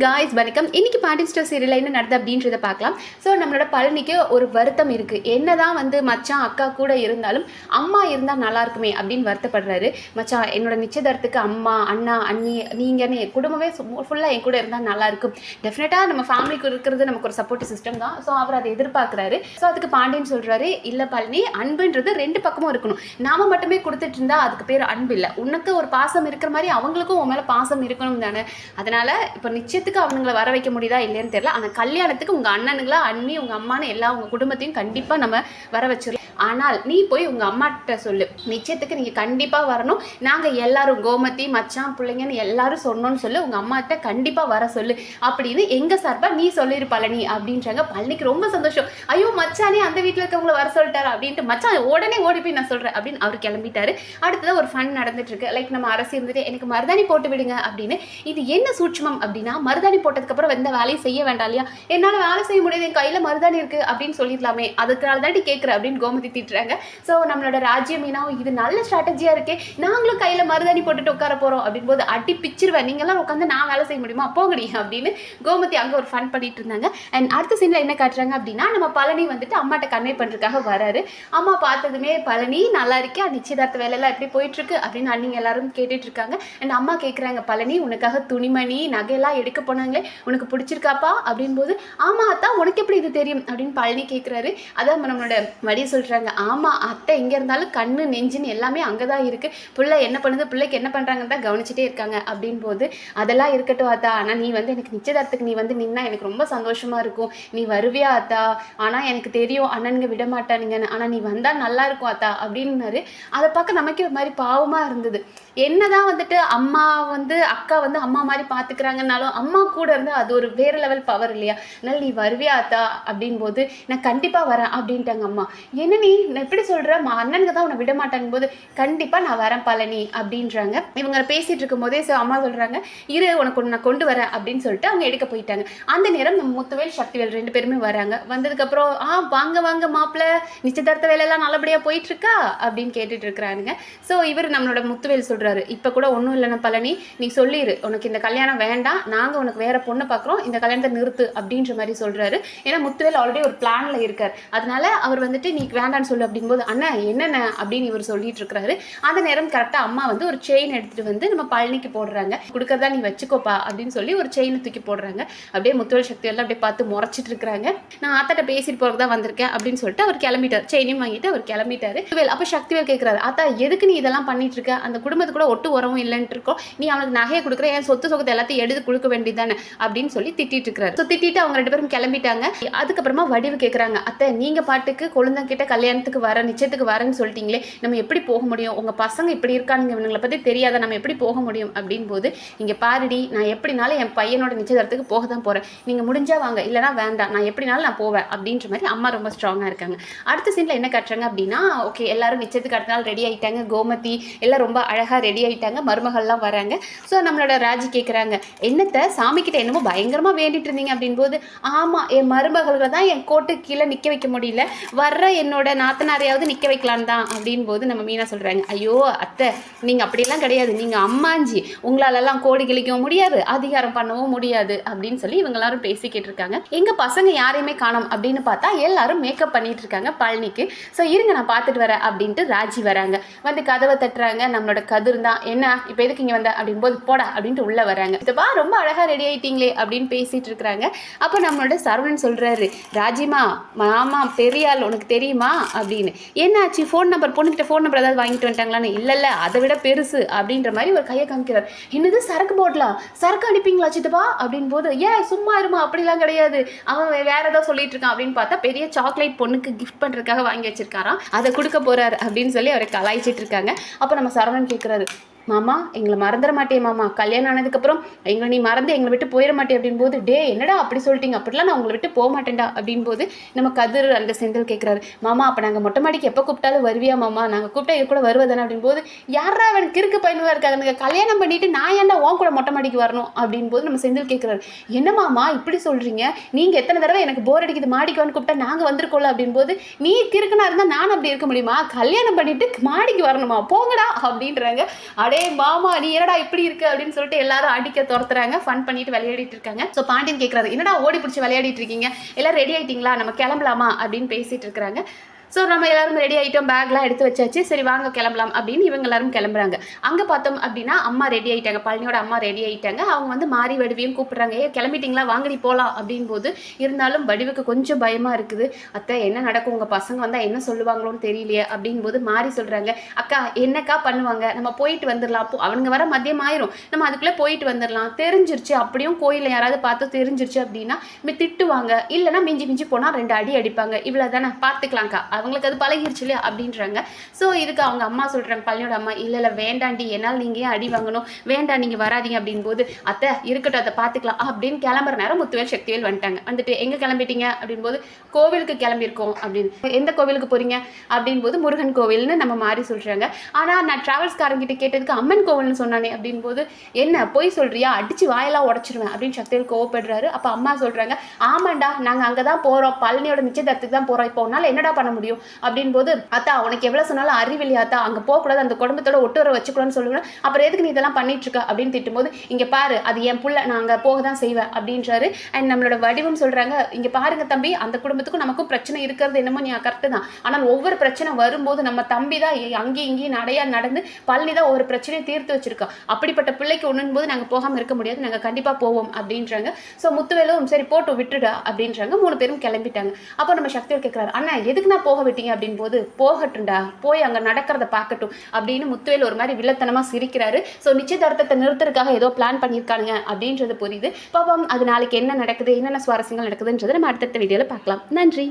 Guys வணக்கம். இன்னைக்கு Pandian store சீரியலில் என்ன நடந்தது அப்படின்றத பார்க்கலாம். ஸோ நம்மளோட பழனிக்கு ஒரு வருத்தம் இருக்குது. என்னதான் வந்து மச்சான் அக்கா கூட இருந்தாலும் அம்மா இருந்தால் நல்லா இருக்குமே அப்படின்னு வருத்தப்படுறாரு. மச்சான் என்னோட நிச்சயதார்த்தத்துக்கு அம்மா அண்ணா அண்ணி நீங்கன்னு என் குடும்பமே ஃபுல்லாக என் கூட இருந்தால் நல்லாயிருக்கும். டெஃபினட்டாக நம்ம ஃபேமிலிக்கு இருக்கிறது நமக்கு ஒரு சப்போர்ட்டிவ் சிஸ்டம் தான். ஸோ அவர் அதை எதிர்பார்க்குறாரு. ஸோ அதுக்கு பாண்டியன் சொல்கிறாரு, இல்லை பழனி, அன்புன்றது ரெண்டு பக்கமும் இருக்கணும். நாம மட்டுமே கொடுத்துட்டு இருந்தால் அதுக்கு பேர் அன்பு இல்லை. உனக்கு ஒரு பாசம் இருக்கிற மாதிரி அவங்களுக்கும் உன் மேலே பாசம் இருக்கணும் தானே. அதனால் இப்போ நிச்சயத்துக்கு அவனுங்களை வர வைக்க முடியுதா இல்லைன்னு தெரியல. ஆனால் கல்யாணத்துக்கு உங்கள் அண்ணனுங்களா அண்ணி உங்கள் அம்மானு எல்லா உங்கள் குடும்பத்தையும் கண்டிப்பாக நம்ம வர வச்சிடலாம். ஆனால் நீ போய் உங்கள் அம்மாட்ட சொல்லு, நிச்சயத்துக்கு நீங்கள் கண்டிப்பாக வரணும், நாங்கள் எல்லாரும் கோமதி மச்சான் பிள்ளைங்கன்னு எல்லாரும் சொன்னோன்னு சொல்லு, உங்கள் அம்மாட்ட கண்டிப்பாக வர சொல்லு அப்படின்னு எங்கள் சார்பாக நீ சொல்லிரு பழனி அப்படின்றாங்க. பழனிக்கு ரொம்ப சந்தோஷம். ஐயோ மச்சானே அந்த வீட்டில் இருக்கவங்கள வர சொல்லிட்டாரு அப்படின்ட்டு மச்சான் உடனே ஓடி போய் நான் சொல்கிறேன் அப்படின்னு அவர் கிளம்பிட்டாரு. அடுத்ததான் ஒரு ஃபன் நடந்துட்டு இருக்கு. லைக் நம்ம அரசு இருந்துட்டு எனக்கு மருதாணி போட்டு விடுங்க அப்படின்னு. இது என்ன சூட்சமம் அப்படின்னா, மருதாணி போட்டதுக்கப்புறம் எந்த வேலையும் செய்ய வேண்டாம் இல்லையா? என்னால் வேலை செய்ய முடியாது, என் கையில் மருதாணி இருக்குது அப்படின்னு சொல்லிடலாமே, அதுக்காக தாண்டி கேட்குறேன் அப்படின்னு கோமதி திட்டுறாங்க. ஸோ நம்மளோட ராஜ்யம் மீனாவும் இது நல்ல ஸ்ட்ராட்டஜியாக இருக்கே, நாங்களும் கையில் மருதாணி போட்டுட்டு உட்கார போகிறோம் அப்படின் போது அடி பிச்சிருவேன், நீங்களாம் உட்காந்து நான் வேலை செய்ய முடியுமா போங்கடி அப்படின்னு கோமதி அங்கே ஒரு ஃபன் பண்ணிட்டு இருந்தாங்க. அண்ட் அடுத்த சீனில் என்ன காட்டுறாங்க அப்படின்னா, நம்ம பழனி வந்துட்டு அம்மாட்ட கன்வே பண்ணுறதுக்காக வராரு. அம்மா பார்த்ததுமே பழனி நல்லா இருக்கே, நிச்சயதார்த்த வேலையெல்லாம் எப்படி போயிட்டுருக்கு அப்படின்னு அன்னிங்க எல்லாரும் கேட்டுட்டு இருக்காங்க. அண்ட் அம்மா கேட்குறாங்க, பழனி உனக்காக துணிமணி நகையெல்லாம் எடுக்க போனாங்களே உனக்கு பிடிச்சிருக்காப்பா அப்படின் போது, ஆமாம் அத்தா உனக்கு எப்படி இது தெரியும் அப்படின்னு பழனி கேட்குறாரு. அதான் நம்மளோட வடிய சொல்கிறாங்க, ஆமாம் அத்தை எங்கே இருந்தாலும் கண்ணு நெஞ்சுன்னு எல்லாமே அங்கே தான் இருக்குது, பிள்ளை என்ன பண்ணுது பிள்ளைக்கு என்ன பண்ணுறாங்கன்னு தான் கவனிச்சிட்டே இருக்காங்க அப்படின் போது, அதெல்லாம் இருக்கட்டும் அத்தா, ஆனால் நீ வந்து எனக்கு நிச்சயதார்த்தத்துக்கு நீ வந்து நின்னா எனக்கு ரொம்ப சந்தோஷமாக இருக்கும், நீ வருவியா அத்தா? ஆனால் எனக்கு தெரியும் அண்ணனுங்க விட மாட்டானுங்கன்னு, ஆனால் நீ வந்தால் நல்லா இருக்கும் அத்தா அப்படின்னாரு. அதை பார்க்க நமக்கே ஒரு மாதிரி பாவமாக இருந்தது. என்னதான் வந்துட்டு அம்மா வந்து அக்கா வந்து அம்மா மாதிரி பார்த்துக்கிறாங்கன்னாலும் அம்மா கூட இருந்து அது ஒரு வேறு லெவல் பவர் இல்லையா? அதனால் நீ வருவியா அத்தா அப்படின் போது, நான் கண்டிப்பாக வரேன் அப்படின்ட்டாங்க அம்மா. என்ன நீ நான் எப்படி சொல்கிறேன், அண்ணனுக்கு தான் உன்னை விட மாட்டாங்க போது, கண்டிப்பாக நான் வரேன் பழனி அப்படின்றாங்க. இவங்க பேசிகிட்டு இருக்கும் போதே அம்மா சொல்கிறாங்க, இரு உனக்கு ஒன்று நான் கொண்டு வரேன் அப்படின்னு சொல்லிட்டு அவங்க எடுக்க போயிட்டாங்க. அந்த நேரம் நம்ம முத்துவேல் சக்திவேல் ரெண்டு பேருமே வராங்க. வந்ததுக்கப்புறம் வாங்க வாங்க மாப்பிள்ளை, நிச்சயதார்த்த வேலையெல்லாம் நல்லபடியாக போயிட்டுருக்கா அப்படின்னு கேட்டுட்டு இருக்கிறானுங்க. ஸோ இவர் நம்மளோட முத்துவேல் சொல்கிறார், இப்போ கூட ஒன்றும் இல்லைன்னா பழனி, நீ சொல்லிடு உனக்கு இந்த கல்யாணம் வேண்டாம், நாங்கள் உனக்கு வேற பொண்ணை பார்க்குறோம், இந்த கல்யாணத்தை நிறுத்து அப்படின்ற மாதிரி சொல்கிறாரு. ஏன்னா முத்துவேல் ஆல்ரெடி ஒரு பிளானில் இருக்கார். அதனால அவர் வந்துட்டு நீ வேண்டான்னு சொல்லு அப்படிங்கும்போது, அண்ணா என்னென்ன அப்படின்னு இவர் சொல்லிட்டு இருக்கிறாரு. அந்த நேரம் கரெக்டாக அம்மா வந்து ஒரு செயின் எடுத்துகிட்டு வந்து நம்ம பழனிக்கு போடுறாங்க. கொடுக்கறதா நீ வச்சுக்கோப்பா அப்படின்னு சொல்லி ஒரு செயினை தூக்கி போடுறாங்க. அப்படியே முத்துவேல் சக்தி எல்லாம் அப்படியே பார்த்து முறைச்சிட்டு இருக்கிறாங்க. நான் ஆத்தாட்ட பேசிட்டு போகிறதுக்கு தான் வந்திருக்கேன் அப்படின்னு சொல்லிட்டு அவர் கிளம்பிட்டார். செயினையும் வாங்கிட்டு அவர் கிளம்பிட்டாரு. அப்போ சக்திவேல் கேட்குறாரு, ஆத்தா எதுக்கு நீ இதெல்லாம் பண்ணிட்டு இருக்க, அந்த குடும்பத்துக்கு கூட ஒட்டு உறவும் இல்லைன்ட்டு இருக்கோம், நீ அவனுக்கு நகையை கொடுக்குற, என் சொத்து சொகத்தை எல்லாத்தையும் எடுத்து கொடுக்க வேண்டியதானே அப்படின்னு சொல்லி திட்டிட்டு இருக்கிறாரு. ஸோ திட்டிட்டு அவங்க ரெண்டு பேரும் கிளம்பிட்டாங்க. அதுக்கப்புறமா வடிவு கேட்குறாங்க, அத்தை நீங்க பாட்டுக்கு கொழுந்தங்கிட்ட கல்யாணத்துக்கு வர நிச்சயத்துக்கு வரேன்னு சொல்லிட்டீங்களே, நம்ம எப்படி போக முடியும், உங்க பசங்க இப்படி இருக்கானுங்க, இவங்களை பற்றி தெரியாத நம்ம எப்படி போக முடியும் அப்படின் போது, இங்கே பாருடி நான் எப்படினாலும் என் பையனோட நிச்சயதார்த்தத்துக்கு போக தான் போகிறேன், நீங்கள் முடிஞ்சா வாங்க இல்லைனா வேண்டாம், நான் எப்படினாலும் நான் போவேன் அப்படின்ற மாதிரி அம்மா ரொம்ப ஸ்ட்ராங்காக இருக்காங்க. அடுத்த சீனில் என்ன காட்டுறாங்க அப்படின்னா, ஓகே எல்லாரும் நிச்சயத்துக்கு அடுத்த நாள் ரெடி ஆகிட்டாங்க. கோமதி எல்லாம் ரொம்ப அழகாக ரெடி ஆகிட்டாங்க. மருமகள்லாம் வராங்க. ஸோ நம்மளோட ராஜி கேட்குறாங்க, என்னத்தை சாமிக்கிட்ட என்னமோ பயங்கரமாக வேண்டிட்டு இருந்தீங்க அப்படின் போது, ஆமாம் என் மருமகளை தான் என் கோட்டு கீழே நிற்க வைக்க முடியல, வர்ற என்னோட நாத்தனாரையாவது நிற்க வைக்கலான் தான் அப்படின் போது நம்ம மீனா சொல்கிறாங்க, ஐயோ அத்தை நீங்கள் அப்படிலாம் கிடையாது, நீங்கள் அம்மாஞ்சி, உங்களாலெல்லாம் கோடி கிழிக்கவும் முடியாது அதிகாரம் பண்ணவும் முடியாது அப்படின்னு சொல்லி இவங்க எல்லாரும் பேசிக்கிட்டு இருக்காங்க. எங்கள் பசங்க யாரையுமே காணோம் அப்படின்னு பார்த்தா எல்லாரும் மேக்கப் பண்ணிட்டு இருக்காங்க பழனிக்கு. ஸோ இருங்க நான் பார்த்துட்டு வரேன் அப்படின்ட்டு ராஜி வராங்க. வந்து கதவை தட்டுறாங்க. நம்மளோட கதிர் தான், என்ன இப்போ எதுக்கு இங்கே வந்த அப்படின் போது, போடா அப்படின்ட்டு உள்ளே வராங்க. இதுப்பா ரொம்ப அழகாக ரெடி ஆகிட்டீங்களே அப்படின்னு பேசிகிட்டு இருக்கிறாங்க. அப்போ நம்மளோட சரவணன் சொல்கிறாரு, ராஜிமா மாமா பெரிய ஆள் உனக்கு தெரியுமா அப்படின்னு. என்னாச்சு ஃபோன் நம்பர், பொண்ணுக்கிட்ட ஃபோன் நம்பர் ஏதாவது வாங்கிட்டு வந்துட்டாங்களான்னு, இல்லை அதை விட பெருசு அப்படின்ற மாதிரி ஒரு கையை காமிக்கிறார். என்னது சரக்கு போடலாம், சரக்கு அடிப்பீங்களா சித்தப்பா அப்படின் போது, ஏன் சும்மா இருமா அப்படிலாம் கிடையாது, அவன் வேற ஏதோ சொல்லிட்டு இருக்கான் அப்படின்னு பார்த்தா பெரிய சாக்லேட் பொண்ணுக்கு கிஃப்ட் பண்ணுறதுக்காக வாங்கி வச்சிருக்காராம், அதை கொடுக்க போறாரு அப்படின்னு சொல்லி அவரை கலாய்ச்சிட்டு இருக்காங்க. அப்போ நம்ம சரவணன் கேட்குறாரு, மாமா எங்களை மறந்துட மாட்டே மாமா, கல்யாணம் ஆனதுக்கப்புறம் எங்களை நீ மறந்து எங்களை விட்டு போயிட மாட்டே அப்படின் போது, டே என்னடா அப்படி சொல்லிட்டீங்க, அப்படிலாம் நான் உங்களை விட்டு போக மாட்டேன்டா அப்படின் போது நம்ம கதிர் அந்த செந்தில் கேட்குறாரு, மாமா அப்போ நாங்கள் மொட்டை மாடிக்கு எப்போ கூப்பிட்டாலும் வருவியா மாமா, நாங்கள் கூப்பிட்டா இது கூட வருவதானே அப்படின் போது, யாரா அவன் கிறுக்கு பையனுவா இருக்காங்க, நீங்கள் கல்யாணம் பண்ணிட்டு நான் ஏன்டா உன் கூட மொட்டை மாடிக்கு வரணும் அப்படின் போது நம்ம செந்தில் கேட்குறாரு, என்ன மாமா இப்படி சொல்கிறீங்க, நீங்கள் எத்தனை தடவை எனக்கு போர் அடிக்குது மாடிக்கு வந்து கூப்பிட்டா நாங்கள் வந்திருக்கோம்ல அப்படின் போது, நீ கிறுக்குனா இருந்தால் நான் அப்படி இருக்க முடியுமா, கல்யாணம் பண்ணிட்டு மாடிக்கு வரணுமா போங்கடா அப்படின்றாங்க. அப்படியே அடே மாமா நீ என்னடா இப்படி இருக்கு அப்படின்னு சொல்லிட்டு எல்லாரும் அடிக்க துரத்துறாங்க, ஃபன் பண்ணிட்டு விளையாடிட்டு இருக்காங்க. ஸோ பாண்டியன் கேட்குறாரு, என்னடா ஓடி பிடிச்சி விளையாடிட்டு இருக்கீங்க, எல்லாம் ரெடி ஆயிட்டீங்களா, நம்ம கிளம்பலாமா அப்படின்னு பேசிட்டு இருக்கிறாங்க. ஸோ நம்ம எல்லாரும் ரெடி ஆகிட்டோம், பேக்லாம் எடுத்து வச்சாச்சு, சரி வாங்க கிளம்பலாம் அப்படின்னு இவங்க எல்லாரும் கிளம்புறாங்க. அங்கே பார்த்தோம் அப்படின்னா அம்மா ரெடி ஆகிட்டாங்க, பழனியோட அம்மா ரெடி ஆகிட்டாங்க. அவங்க வந்து மாறி வடிவையும் கூப்பிட்றாங்க, ஏ கிளம்பிட்டீங்களா வாங்கடி போகலாம் அப்படின் போது இருந்தாலும் வடிவுக்கு கொஞ்சம் பயமாக இருக்குது. அத்தை என்ன நடக்கும், உங்கள் பசங்க வந்தால் என்ன சொல்லுவாங்களோன்னு தெரியலையே அப்படின் போது மாறி சொல்கிறாங்க, அக்கா என்னக்கா பண்ணுவாங்க, நம்ம போயிட்டு வந்துடலாம், அவனுங்க வர மதியம் ஆயிரும், நம்ம அதுக்குள்ளே போயிட்டு வந்துடலாம், தெரிஞ்சிருச்சு அப்படியும் கோயிலில் யாராவது பார்த்து தெரிஞ்சிருச்சு அப்படின்னா திட்டுவாங்க, இல்லைன்னா மிஞ்சி மிஞ்சி போனால் 2 அடி அடிப்பாங்க, இவ்வளோ தானே பார்த்துக்கலாம்க்கா, அவங்களுக்கு அது பழகிருச்சு இல்லையா அப்படின்றாங்க. ஸோ இதுக்கு அவங்க அம்மா சொல்கிறாங்க, பழனியோட அம்மா, இல்லை வேண்டாண்டி, என்னால் நீங்கள் ஏன் அடி வாங்கணும், வேண்டாம் நீங்கள் வராதிங்க அப்படின் போது, அத்தை இருக்கட்டும் அதை பார்த்துக்கலாம் அப்படின்னு கிளம்புற நேரம் முத்துவேல் சக்திவேல் வந்துட்டாங்க. வந்துட்டு எங்கே கிளம்பிட்டீங்க அப்படின் போது, கோவிலுக்கு கிளம்பியிருக்கோம் அப்படின்னு. எந்த கோவிலுக்கு போகிறீங்க அப்படின் போது, முருகன் கோவில்னு நம்ம மாறி சொல்கிறாங்க. ஆனால் நான் டிராவல்ஸ்காரங்கிட்ட கேட்டதுக்கு அம்மன் கோவில்னு சொன்னானே அப்படின் போது, என்ன பொய் சொல்கிறியா, அடித்து வாயெல்லாம் உடச்சிருவேன் அப்படின்னு சக்திவேல் கோவப்படுறாரு. அப்போ அம்மா சொல்கிறாங்க, ஆமாண்டா நாங்கள் அங்கே தான் போகிறோம், பழனியோட நிச்சயதார்த்தத்துக்கு தான் போகிறோம், இப்போ உன்னால் என்னடா பண்ண முடியும் அப்படின் போது, அத்தா உனக்கு எவ்வளவு சொன்னாலும் அறிவில்லையாத்தா, அங்க போக கூடாது, அந்த குடும்பத்தோட ஒட்டு வர வச்சுக்கூடாதுன்னு சொல்லுங்க, அப்புறம் எதுக்கு நீ இதெல்லாம் பண்ணிட்டு இருக்க அப்படின்னு திட்டும்போது, இங்க பாரு அது என் புள்ள, நான் அங்க போக தான் செய்வேன் அப்படின்றாரு. அண்ட் நம்மளோட வடிவும் சொல்றாங்க, இங்க பாருங்க தம்பி, அந்த குடும்பத்துக்கும் நமக்கும் பிரச்சனை இருக்கிறது என்னமோ நீ கரெக்டு தான், ஆனால் ஒவ்வொரு பிரச்சனை வரும்போது நம்ம தம்பி தான் அங்கேயும் இங்கேயும் நடையா நடந்து பழனி தான் ஒரு பிரச்சனையை தீர்த்து வச்சிருக்கோம், அப்படிப்பட்ட பிள்ளைக்கு ஒண்ணும் போது நாங்க போகாம இருக்க முடியாது, நாங்க கண்டிப்பா போவோம் அப்படின்றாங்க. ஸோ முத்துவேலும் சரி போட்டு விட்டுடா அப்படின்றாங்க. 3 பேரும் கிளம்பிட்டாங்க. அப்போ நம்ம சக்திவேல் கேட்கிறாரு, அண்ணா எதுக்கு நான் போக விட்டீங்க அப்படின் போது, போகட்டும்டா போய் அங்க நடக்கிறத பார்க்கட்டும் அப்படின்னு முத்துவேல் ஒரு மாதிரி வில்லத்தனமா சிரிக்கிறாரு. ஸோ நிச்சயதார்த்தத்தை நிறுத்துறதுக்காக ஏதோ பிளான் பண்ணியிருக்காங்க அப்படின்றது புரியுது. பாப்போம் அது நாளைக்கு என்ன நடக்குது, என்னென்ன சுவாரஸ்யங்கள் நடக்குதுன்றதை நம்ம அடுத்தடுத்த வீடியோவில் பார்க்கலாம். நன்றி.